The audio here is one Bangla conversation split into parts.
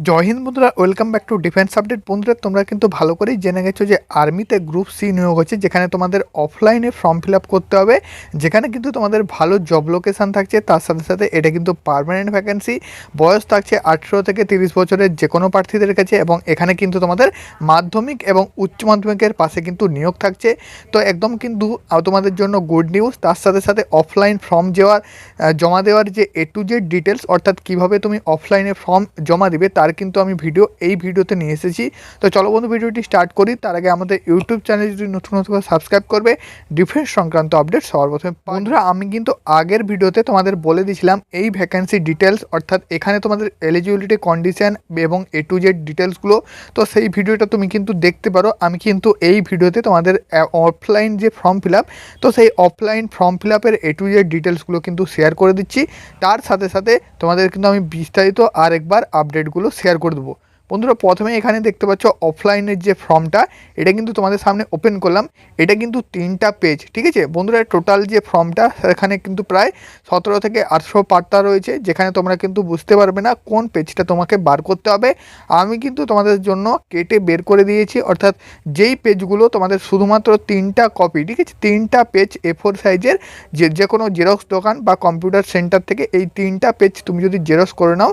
জয় হিন্দ বন্ধুরা, welcome back to defence update. বন্ধুরা, তোমরা কিন্তু ভালো করেই জেনে গেছো যে আর্মিতে গ্রুপ সি নিয়োগ হচ্ছে, যেখানে তোমাদের অফলাইনে ফর্ম ফিল আপ করতে হবে, যেখানে কিন্তু তোমাদের ভালো জব লোকেশান থাকছে। তার সাথে সাথে এটা কিন্তু পার্মানেন্ট ভ্যাকেন্সি। বয়স থাকছে 18 থেকে 30 বছরের যে কোনো প্রার্থীদের কাছে, এবং এখানে কিন্তু তোমাদের মাধ্যমিক এবং উচ্চ মাধ্যমিকের পাশে কিন্তু নিয়োগ থাকছে। তো একদম কিন্তু তোমাদের জন্য গুড নিউজ। তার সাথে সাথে অফলাইন ফর্ম জমা দেওয়ার যে A to Z ডিটেলস, অর্থাৎ কীভাবে তুমি অফলাইনে ফর্ম জমা দিবে, তার কিন্তু আমি এই ভিডিওতে নিয়ে এসেছি। তো চলো বন্ধু, ভিডিওটি স্টার্ট করি। তার আগে আমাদের ইউটিউব চ্যানেল যদি নতুন সাবস্ক্রাইব করবে ডিফেন্স সংক্রান্ত আপডেট সবার প্রথমে। বন্ধুরা, আমি কিন্তু আগের ভিডিওতে তোমাদের বলে দিয়েছিলাম এই ভ্যাকেন্সি ডিটেলস, অর্থাৎ এখানে তোমাদের এলিজিবিলিটি কন্ডিশন এবং A to Z ডিটেলসগুলো। তো সেই ভিডিওটা তুমি কিন্তু দেখতে পারো। আমি কিন্তু এই ভিডিওতে তোমাদের অফলাইন যে ফর্ম ফিল আপ, তো সেই অফলাইন ফর্ম ফিল আপের A to Z ডিটেলসগুলো কিন্তু শেয়ার করে দিচ্ছি। তার সাথে সাথে তোমাদের কিন্তু আমি বিস্তারিত আরেকবার আপডেটগুলো শেয়ার করে দেবো। বন্ধুরা, প্রথমে এখানে দেখতে পাচ্ছ অফলাইনের যে ফর্মটা, এটা কিন্তু তোমাদের সামনে ওপেন করলাম। এটা কিন্তু 3টা পেজ, ঠিক আছে বন্ধুরা। টোটাল যে ফর্মটা, সেখানে কিন্তু প্রায় 17 থেকে 18 পাতা রয়েছে, যেখানে তোমরা কিন্তু বুঝতে পারবে না কোন পেজটা তোমাকে বার করতে হবে। আমি কিন্তু তোমাদের জন্য কেটে বের করে দিয়েছি, অর্থাৎ যেই পেজগুলো তোমাদের শুধুমাত্র 3টা কপি, ঠিক আছে, 3টা পেজ A4 সাইজের, যে কোনো জেরক্স দোকান বা কম্পিউটার সেন্টার থেকে এই 3টা পেজ তুমি যদি জেরক্স করে নাও,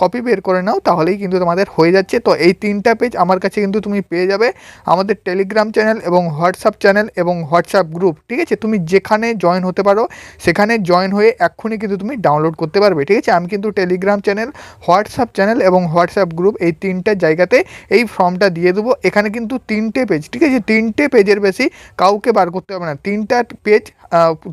কপি বের করে নাও, তাহলেই কিন্তু তোমাদের হয়ে যাচ্ছে। তো এই 3টা পেজ আমার কাছে কিন্তু তুমি পেয়ে যাবে আমাদের টেলিগ্রাম চ্যানেল এবং হোয়াটসঅ্যাপ চ্যানেল এবং হোয়াটসঅ্যাপ গ্রুপ, ঠিক আছে। তুমি যেখানে জয়েন হতে পারো সেখানে জয়েন হয়ে এক্ষুনি কিন্তু তুমি ডাউনলোড করতে পারবে, ঠিক আছে। আমি কিন্তু টেলিগ্রাম চ্যানেল, হোয়াটসঅ্যাপ চ্যানেল এবং হোয়াটসঅ্যাপ গ্রুপ এই 3টা জায়গাতে এই ফর্মটা দিয়ে দেবো। এখানে কিন্তু 3টে পেজ, ঠিক আছে, 3টে পেজের বেশি কাউকে বার করতে হবে না। 3টা পেজ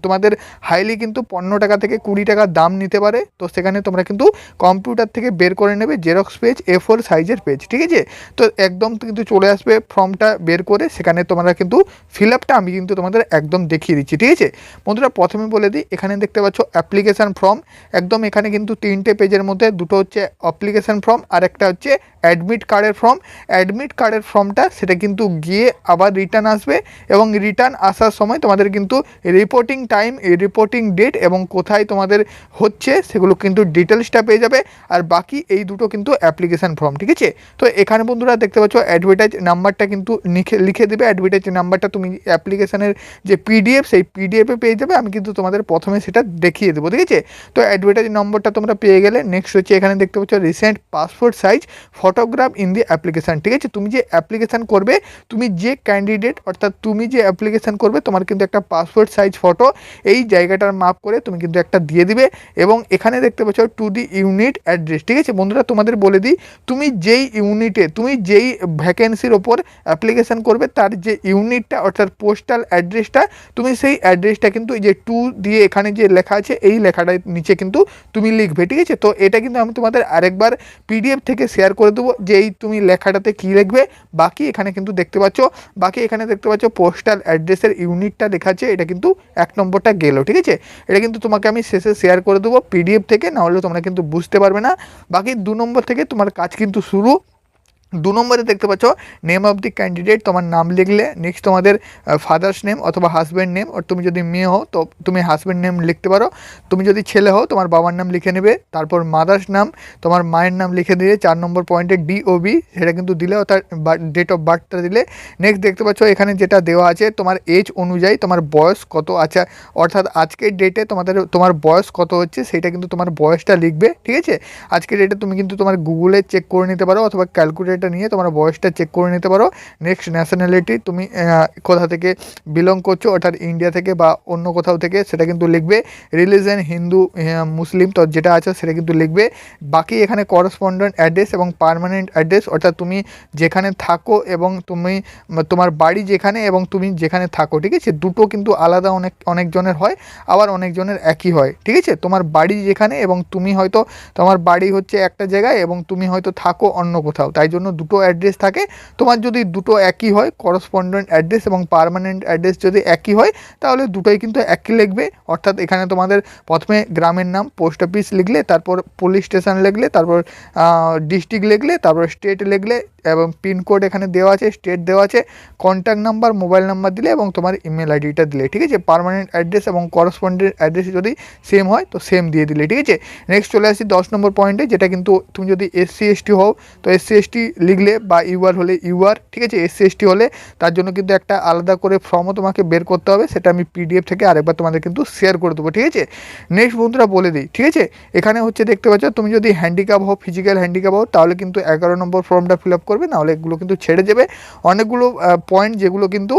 তোমাদের হাইলি কিন্তু 15 টাকা থেকে 20 টাকা দাম নিতে পারে। তো সেখানে তোমরা কিন্তু কম্পিউটার থেকে বের করে নেবে জেরক্স পেজ, A4 সাইজের পেজ, ঠিক আছে। তো একদম কিন্তু চলে আসবে ফর্মটা বের করে, সেখানে তোমরা কিন্তু ফিল আপটা আমি কিন্তু তোমাদের একদম দেখিয়ে দিচ্ছি, ঠিক আছে। বন্ধুরা, প্রথমে বলে দিই, এখানে দেখতে পাচ্ছ অ্যাপ্লিকেশান ফর্ম। একদম এখানে কিন্তু 3টে পেজের মধ্যে দুটো হচ্ছে অ্যাপ্লিকেশান ফর্ম, আর একটা হচ্ছে অ্যাডমিট কার্ডের ফর্ম। অ্যাডমিট কার্ডের ফর্মটা সেটা কিন্তু গিয়ে আবার রিটার্ন আসবে, এবং রিটার্ন আসার সময় তোমাদের কিন্তু রিপোর্টিং টাইম, রিপোর্টিং ডেট এবং কোথায় তোমাদের হচ্ছে সেগুলো কিন্তু ডিটেলসটা পেয়ে যাবে। আর বাকি এই দুটো কিন্তু অ্যাপ্লিকেশান ফর্ম, ঠিক আছে। তো এখানে বন্ধুরা দেখতে পাচ্ছ অ্যাডভার্টাইজ নাম্বারটা কিন্তু লিখে দেবে। অ্যাডভার্টাইজ নাম্বারটা তুমি অ্যাপ্লিকেশানের যে PDF, সেই PDF-এ পেয়ে যাবে। আমি কিন্তু তোমাদের প্রথমে সেটা দেখিয়ে দেবো, ঠিক আছে। তো অ্যাডভার্টাইজ নম্বরটা তোমরা পেয়ে গেলে নেক্সট হচ্ছে এখানে দেখতে পাচ্ছ recent passport size photograph in the application, ঠিক আছে। তুমি যে অ্যাপ্লিকেশান করবে, তুমি যে ক্যান্ডিডেট, অর্থাৎ তুমি যে অ্যাপ্লিকেশান করবে, তোমার কিন্তু একটা পাসপোর্ট সাইজ ফটো এই জায়গাটার মাপ করে তুমি কিন্তু একটা দিয়ে দিবে। এবং এখানে দেখতে পাচ্ছ টু দি ইউনিট অ্যাড্রেস, ঠিক আছে। বন্ধুরা, তোমাদের বলে দিই, তুমি যেই ইউনিটে, তুমি যেই ভ্যাকেন্সির ওপর অ্যাপ্লিকেশান করবে, তার যে ইউনিটটা অর্থাৎ পোস্টাল অ্যাড্রেসটা, তুমি সেই অ্যাড্রেসটা কিন্তু এই যে 2 দিয়ে এখানে যে লেখা আছে, এই লেখাটার নিচে কিন্তু তুমি লিখবে, ঠিক আছে। তো এটা কিন্তু আমি তোমাদের আরেকবার PDF থেকে শেয়ার করে দেবো যে এই তুমি লেখাটাতে কী লিখবে। বাকি এখানে কিন্তু দেখতে পাচ্ছ, পোস্টাল অ্যাড্রেসের ইউনিটটা লেখা আছে, এটা কিন্তু 1 নম্বরটা গেল, ঠিক আছে। এটা কিন্তু তোমাকে আমি শেষে শেয়ার করে দেবো PDF থেকে, না হলে তোমরা কিন্তু বুঝতে পারবে না। বাকি 2 নম্বর থেকে তোমার কাজ কিন্তু শুরু। 2 নম্বরে দেখতে পাচ্ছ নেম অফ দি ক্যান্ডিডেট, তোমার নাম লিখলে। নেক্সট তোমাদের ফাদার্স নেম অথবা হাজব্যান্ড নেম, আর তুমি যদি মেয়ে হও তো তুমি হাজব্যান্ড নেম লিখতে পারো। তুমি যদি ছেলে হও তোমার বাবার নাম লিখে নেবে। তারপর মাদার্স নাম, তোমার মায়ের নাম লিখে দিয়ে 4 নম্বর পয়েন্টে DOB সেটা কিন্তু দিলে, অর্থাৎ ডেট অফ বার্থটা দিলে। নেক্সট দেখতে পাচ্ছ এখানে যেটা দেওয়া আছে, তোমার এজ অনুযায়ী তোমার বয়স কত আছে, অর্থাৎ আজকের ডেটে তোমার বয়স কত হচ্ছে, সেটা কিন্তু তোমার বয়সটা লিখবে, ঠিক আছে। আজকের ডেটে তুমি কিন্তু তোমার গুগলে চেক করে নিতে পারো, অথবা ক্যালকুলেটর নিয়ে তোমার বয়সটা চেক করে নিতে পারো। নেক্সট ন্যাশনালিটি, তুমি কোথা থেকে বিলং করছো, অর্থাৎ ইন্ডিয়া থেকে বা অন্য কোথাও থেকে, সেটা কিন্তু লিখবে। রিলিজিয়ন হিন্দু, মুসলিম, তো যেটা আছে সেটা কিন্তু লিখবে। বাকি এখানে করসপন্ডেন্ট অ্যাড্রেস এবং পার্মানেন্ট অ্যাড্রেস, অর্থাৎ তুমি যেখানে থাকো এবং তোমার বাড়ি যেখানে এবং তুমি যেখানে থাকো, ঠিক আছে। দুটো কিন্তু আলাদা, অনেকজনের হয়, আবার অনেকজনের একই হয়, ঠিক আছে। তোমার বাড়ি যেখানে এবং তুমি হয়তো তোমার বাড়ি হচ্ছে একটা জায়গায় এবং তুমি হয়তো থাকো অন্য কোথাও, তাই জন্য দুটো অ্যাড্রেস থাকে, তোমার যদি দুটো একই হয় করসপন্ডেন্ট অ্যাড্রেস এবং পার্মানেন্ট অ্যাড্রেস যদি একই হয় তাহলে দুটোই কিন্তু একই লিখবে। অর্থাৎ এখানে তোমাদের প্রথমে গ্রামের নাম পোস্ট অফিস লিখলে, তারপর পুলিশ স্টেশন লিখলে, তারপর ডিস্ট্রিক্ট লিখলে, তারপর স্টেট লিখলে এবং পিনকোড এখানে দেওয়া আছে, স্টেট দেওয়া আছে, কন্ট্যাক্ট নাম্বার মোবাইল নাম্বার দিলে এবং তোমার ইমেল আইডিটা দিলে, ঠিক আছে। পার্মানেন্ট অ্যাড্রেস এবং করসপন্ডেন্ট অ্যাড্রেস যদি সেম হয় তো সেম দিয়ে দিলে, ঠিক আছে। নেক্সট চলে আসি 10 নম্বর পয়েন্টে, যেটা কিন্তু তুমি যদি SC ST হও তো SC ST লিখলে, বা UR হলে UR, ঠিক আছে। SC ST হলে তার জন্য কিন্তু একটা আলাদা করে ফর্মও তোমাকে বের করতে হবে, সেটা আমি PDF থেকে আরেকবার তোমাদের কিন্তু শেয়ার করে দেবো, ঠিক আছে। নেক্সট বন্ধুরা বলে দিই, ঠিক আছে। এখানে হচ্ছে দেখতে পাচ্ছ তুমি যদি হ্যান্ডিক্যাপ হও, ফিজিক্যাল হ্যান্ডিক্যাপ হও, তাহলে কিন্তু 11 নম্বর ফর্মটা ফিল আপ করবে, নাহলে এগুলো কিন্তু ছেড়ে যাবে। অনেকগুলো পয়েন্ট যেগুলো কিন্তু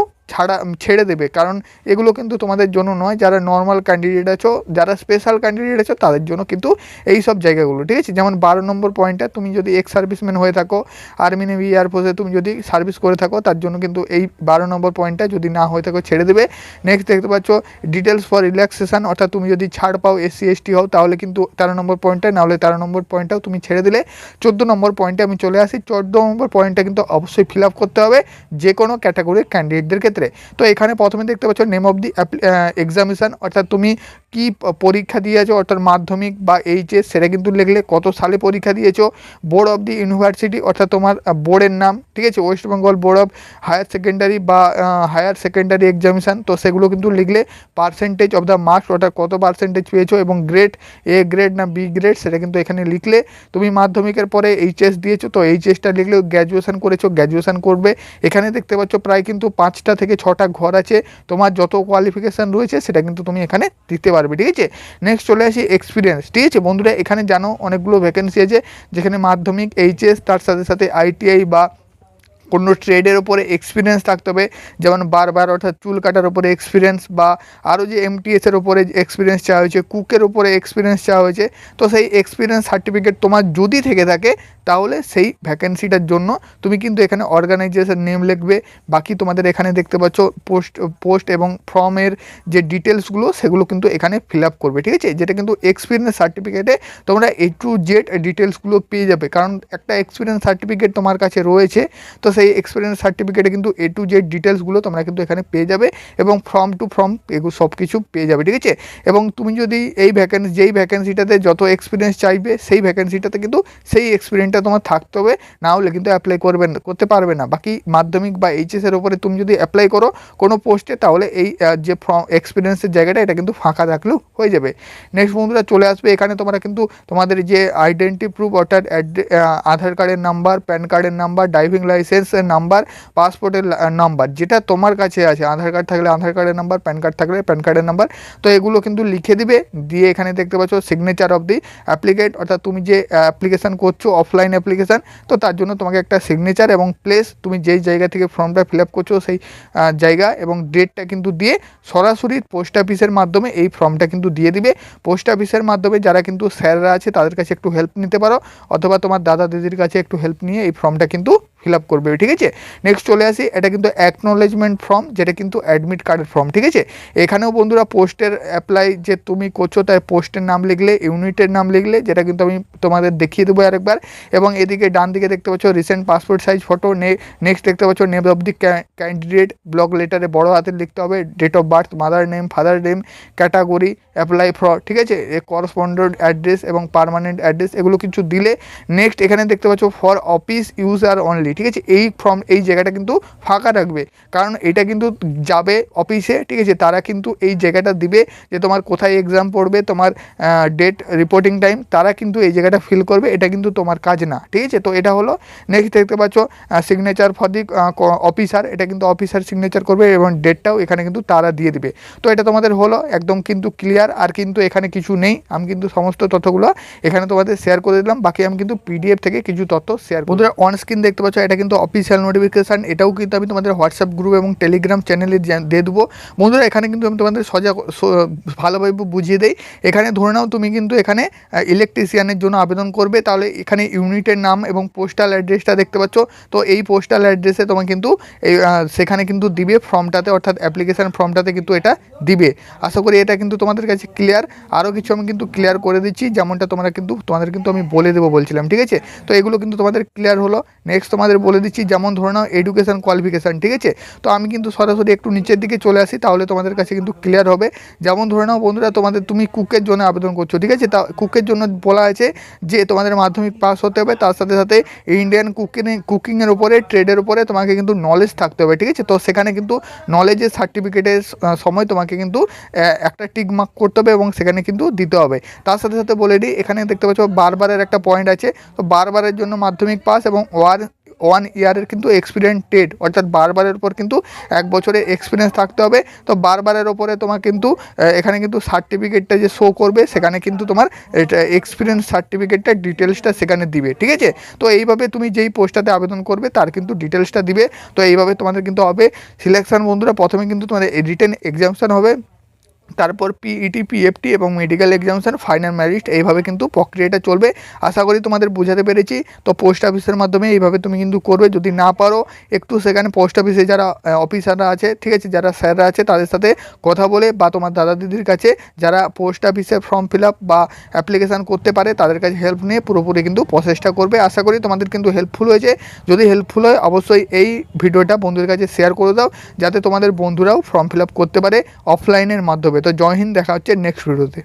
ছেড়ে দেবে, কারণ এগুলো কিন্তু তোমাদের জন্য নয়। যারা নর্মাল ক্যান্ডিডেট আছো, যারা স্পেশাল ক্যান্ডিডেট আছো তাদের জন্য কিন্তু এই সব জায়গাগুলো, ঠিক আছে। যেমন 12 নম্বর পয়েন্টটা, তুমি যদি এক্স সার্ভিসম্যান হয়ে থাকো, আর্মি নেভি এয়ারফোর্সে তুমি যদি সার্ভিস করে থাকো, তার জন্য কিন্তু এই 12 নম্বর পয়েন্টটা যদি না হয়ে থাকো ছেড়ে দেবে। নেক্সট দেখতে পাচ্ছ ডিটেলস ফর রিল্যাক্সেশন, অর্থাৎ তুমি যদি ছাড় পাও SC ST হও তাহলে কিন্তু 13 নম্বর পয়েন্টটা, নাহলে 13 নম্বর পয়েন্টটাও তুমি ছেড়ে দিলে। 14 নম্বর পয়েন্টে আমি চলে আসি। 14 নম্বর পয়েন্টটা কিন্তু অবশ্যই ফিল আপ করতে হবে যে কোনো ক্যাটাগরির ক্যান্ডিডেটদের ক্ষেত্রে। তো এখানে প্রথমে দেখতে পাচ্ছ নেম অফ দি এক্সামিনেশন, অর্থাৎ তুমি কি পরীক্ষা দিয়েছো, অর্থাৎ মাধ্যমিক বা HS সেটা কিন্তু লিখলে, কত সালে পরীক্ষা দিয়েছো, বোর্ড অফ দি ইউনিভার্সিটি অর্থাৎ তোমার বোর্ডের নাম, ঠিক আছে। West Bengal board of higher secondary বা হায়ার সেকেন্ডারি এক্সামিনেশন, তো সেগুলো কিন্তু লিখলে। পার্সেন্টেজ অফ দ্য মার্কস, অর্থাৎ কত পার্সেন্টেজ পেয়েছো, এবং গ্রেড A গ্রেড না B গ্রেড সেটা কিন্তু এখানে লিখলে। তুমি মাধ্যমিকের পরে HS দিয়েছো তো HSটা লিখলে, গ্র্যাজুয়েশন করেছো গ্র্যাজুয়েশন করবে। এখানে দেখতে পাচ্ছ প্রায় কিন্তু 5টা থেকে 6টা ঘর আছে, তোমার যত কোয়ালিফিকেশান রয়েছে সেটা কিন্তু তুমি এখানে দিতে পারবে, ঠিক আছে। নেক্সট চলে আসি এক্সপিরিয়েন্স, ঠিক আছে বন্ধুরা। এখানে জানো অনেকগুলো ভ্যাকেন্সি আছে, যেখানে মাধ্যমিক HS তার সাথে সাথে ITI বা কোনো ট্রেডের ওপরে এক্সপিরিয়েন্স থাকতে হবে, যেমন বারবার অর্থাৎ চুল কাটার ওপরে এক্সপিরিয়েন্স, বা আরও যে MTS-এর ওপরে এক্সপিরিয়েন্স চাওয়া হয়েছে, কুকের ওপরে এক্সপিরিয়েন্স চাওয়া হয়েছে। তো সেই এক্সপিরিয়েন্স সার্টিফিকেট তোমার যদি থেকে থাকে তাহলে সেই ভ্যাকেন্সিটার জন্য তুমি কিন্তু এখানে অর্গানাইজেশন নেম লিখবে। বাকি তোমাদের এখানে দেখতে পাচ্ছ পোস্ট এবং ফর্মের যে ডিটেলসগুলো সেগুলো কিন্তু এখানে ফিল আপ করবে, ঠিক আছে। যেটা কিন্তু এক্সপিরিয়েন্স সার্টিফিকেটে তোমরা A to Z ডিটেলসগুলো পেয়ে যাবে, কারণ একটা এক্সপিরিয়েন্স সার্টিফিকেট তোমার কাছে রয়েছে, তো সেই এক্সপিরিয়েন্স সার্টিফিকেটে কিন্তু A to Z ডিটেলসগুলো তোমরা কিন্তু এখানে পেয়ে যাবে, এবং ফর্ম টু ফর্ম এগুলো সব কিছু পেয়ে যাবে, ঠিক আছে। এবং তুমি যদি এই যেই ভ্যাকেন্সিটাতে যত এক্সপিরিয়েন্স চাইবে সেই ভ্যাকেন্সিটাতে কিন্তু সেই এক্সপিরিয়েন্সটা তোমার থাকতে হবে, না হলে কিন্তু অ্যাপ্লাই করতে পারবে না। বাকি মাধ্যমিক বা HS-এর ওপরে তুমি যদি অ্যাপ্লাই করো কোনো পোস্টে, তাহলে এই যে এক্সপিরিয়েন্সের জায়গাটা এটা কিন্তু ফাঁকা থাকলেও হয়ে যাবে। নেক্সট বন্ধুরা চলে আসবে, এখানে তোমরা কিন্তু তোমাদের যে আইডেন্টি প্রুফ, অর্থাৎ আধার কার্ডের নাম্বার, প্যান কার্ডের নাম্বার, ড্রাইভিং লাইসেন্সের নাম্বার, পাসপোর্টের নাম্বার যেটা তোমার কাছে আছে, আধার কার্ড থাকলে আধার কার্ডের নাম্বার, প্যান কার্ড থাকলে প্যান কার্ডের নাম্বার, তো এগুলো কিন্তু লিখে দিবে। দিয়ে এখানে দেখতে পাচ্ছ সিগনেচার অফ দি অ্যাপ্লিকেট, অর্থাৎ তুমি যে অ্যাপ্লিকেশান করছো অফলাইন অ্যাপ্লিকেশান, তো তার জন্য তোমাকে একটা সিগনেচার এবং প্লেস, তুমি যেই জায়গা থেকে ফর্মটা ফিল আপ করছো সেই জায়গা এবং ডেটটা কিন্তু দিয়ে সরাসরি পোস্ট অফিসের মাধ্যমে এই ফর্মটা কিন্তু দিয়ে দিবে। পোস্ট অফিসের মাধ্যমে যারা কিন্তু স্যাররা আছে তাদের কাছে একটু হেল্প নিতে পারো, অথবা তোমার দাদা দিদির কাছে একটু হেল্প নিয়ে এই ফর্মটা কিন্তু ফিল আপ করবে, ঠিক আছে। নেক্সট চলে আসি, এটা কিন্তু অ্যাকনোলেজমেন্ট ফর্ম, যেটা কিন্তু অ্যাডমিট কার্ডের ফর্ম, ঠিক আছে। এখানেও বন্ধুরা পোস্টের অ্যাপ্লাই যে তুমি করছো তাই পোস্টের নাম লিখলে, ইউনিটের নাম লিখলে, যেটা কিন্তু আমি তোমাদের দেখিয়ে দেবো আরেকবার। এবং এদিকে ডান দিকে দেখতে পাচ্ছ recent passport size photo. Next দেখতে পাচ্ছ name of the candidate, block লেটারে বড় হাতের লিখতে হবে, date of birth, mother name, father name, category, apply for, ঠিক আছে, করসপন্ডেন্ট অ্যাড্রেস এবং পার্মানেন্ট অ্যাড্রেস এগুলো কিছু দিলে। নেক্সট এখানে দেখতে পাচ্ছ ফর অফিস ইউজার অনলি, ঠিক আছে। এই ফর্ম এই জায়গাটা কিন্তু ফাঁকা রাখবে, কারণ এটা কিন্তু যাবে অফিসে, ঠিক আছে, তারা কিন্তু এই জায়গাটা দিবে যে তোমার কোথায় এক্সাম পড়বে, তোমার ডেট, রিপোর্টিং টাইম, তারা কিন্তু এই জায়গাটা ফিল করবে, এটা কিন্তু তোমার কাজ না, ঠিক আছে। তো এটা হলো। নেক্সট দেখতে পাচ্ছ সিগনেচার ফর দি অফিসার, এটা কিন্তু অফিসার সিগনেচার করবে এবং ডেটটাও এখানে কিন্তু তারা দিয়ে দিবে। তো এটা তোমাদের হলো একদম কিন্তু ক্লিয়ার, আর কিন্তু এখানে কিছু নেই। আমি কিন্তু সমস্ত তথ্যগুলো এখানে তোমাদের শেয়ার করে দিলাম, বাকি আমি কিন্তু PDF থেকে কিছু তথ্য শেয়ার। বন্ধুরা অন স্ক্রিন দেখতে পাচ্ছ এটা কিন্তু অফিসিয়াল নোটিফিকেশান, এটাও কিন্তু আমি তোমাদের হোয়াটসঅ্যাপ গ্রুপ এবং টেলিগ্রাম চ্যানেলে দিয়ে দেবো। বন্ধুরা এখানে কিন্তু আমি তোমাদের ভালোভাবে বুঝিয়ে দেই। এখানে ধরে নাও তুমি কিন্তু এখানে ইলেকট্রিশিয়ানের জন্য আবেদন করবে, তাহলে এখানে ইউনিটের নাম এবং পোস্টাল অ্যাড্রেসটা দেখতে পাচ্ছ। তো এই পোস্টাল অ্যাড্রেসে তোমার কিন্তু এই সেখানে কিন্তু দিবে ফর্মটাতে, অর্থাৎ অ্যাপ্লিকেশান ফর্মটাতে কিন্তু এটা দিবে। আশা করি এটা কিন্তু তোমাদের কাছে ক্লিয়ার। আরও কিছু আমি কিন্তু ক্লিয়ার করে দিচ্ছি, যেমনটা তোমাদের কিন্তু আমি বলে দেবো বলছিলাম, ঠিক আছে। তো এগুলো কিন্তু তোমাদের ক্লিয়ার হলো। নেক্সট তোমাদের বলে দিচ্ছি, যেমন ধরে নাও এডুকেশান কোয়ালিফিকেশান, ঠিক আছে। তো আমি কিন্তু সরাসরি একটু নিচের দিকে চলে আসি, তাহলে তোমাদের কাছে কিন্তু ক্লিয়ার হবে। যেমন ধরে নাও বন্ধুরা, তুমি কুকের জন্য আবেদন করছো, ঠিক আছে। তা কুকের জন্য বলা আছে যে তোমাদের মাধ্যমিক পাস হতে হবে, তার সাথে সাথে ইন্ডিয়ান কুকিংয়ের উপরে, ট্রেডের উপরে তোমাকে কিন্তু নলেজ থাকতে হবে, ঠিক আছে। তো সেখানে কিন্তু নলেজের সার্টিফিকেটের সময় তোমাকে কিন্তু একটা টিক মার্ক করতে হবে এবং সেখানে কিন্তু দিতে হবে। তার সাথে সাথে বলে দিই, এখানে দেখতে পাচ্ছ বারবারের একটা পয়েন্ট আছে। তো বারবারের জন্য মাধ্যমিক পাস এবং 1 ইয়ারের কিন্তু এক্সপিরিয়েন্স টেট, অর্থাৎ বারবারের উপর কিন্তু 1 বছরের এক্সপিরিয়েন্স থাকতে হবে। তো বারবারের ওপরে তোমার কিন্তু এখানে কিন্তু সার্টিফিকেটটা যে শো করবে, সেখানে কিন্তু তোমার এটা এক্সপিরিয়েন্স সার্টিফিকেটটা ডিটেলসটা সেখানে দিবে, ঠিক আছে। তো এইভাবে তুমি যেই পোস্টটাতে আবেদন করবে তার কিন্তু ডিটেলসটা দিবে। তো এইভাবে তোমাদের কিন্তু হবে সিলেকশন। বন্ধুরা প্রথমে কিন্তু তোমাদের রিটেন এক্সামিনেশন হবে, তারপর পিইটি, পিএফটি এবং মেডিকেল এক্সামিনেশন, ফাইনাল মেরিট, এইভাবে কিন্তু প্রক্রিয়াটা চলবে। আশা করি তোমাদের বোঝাতে পেরেছি। তো পোস্ট অফিসের মাধ্যমে এইভাবে তুমি কিন্তু করবে। যদি না পারো, একটু সেখানে পোস্ট অফিসে যারা অফিসাররা আছে, ঠিক আছে, যারা স্যাররা আছে তাদের সাথে কথা বলে, বা তোমার দাদা দিদির কাছে যারা পোস্ট অফিসে ফর্ম ফিল আপ বা অ্যাপ্লিকেশান করতে পারে, তাদের কাছে হেল্প নিয়ে পুরোপুরি কিন্তু প্রসেসটা করবে। আশা করি তোমাদের কিন্তু হেল্পফুল হয়েছে। যদি হেল্পফুল হয়, অবশ্যই এই ভিডিওটা বন্ধুদের কাছে শেয়ার করে দাও, যাতে তোমাদের বন্ধুরাও ফর্ম ফিল আপ করতে পারে অফলাইনের মাধ্যমে। তো জয় হিন্দ, দেখা হচ্ছে নেক্সট ভিডিওতে।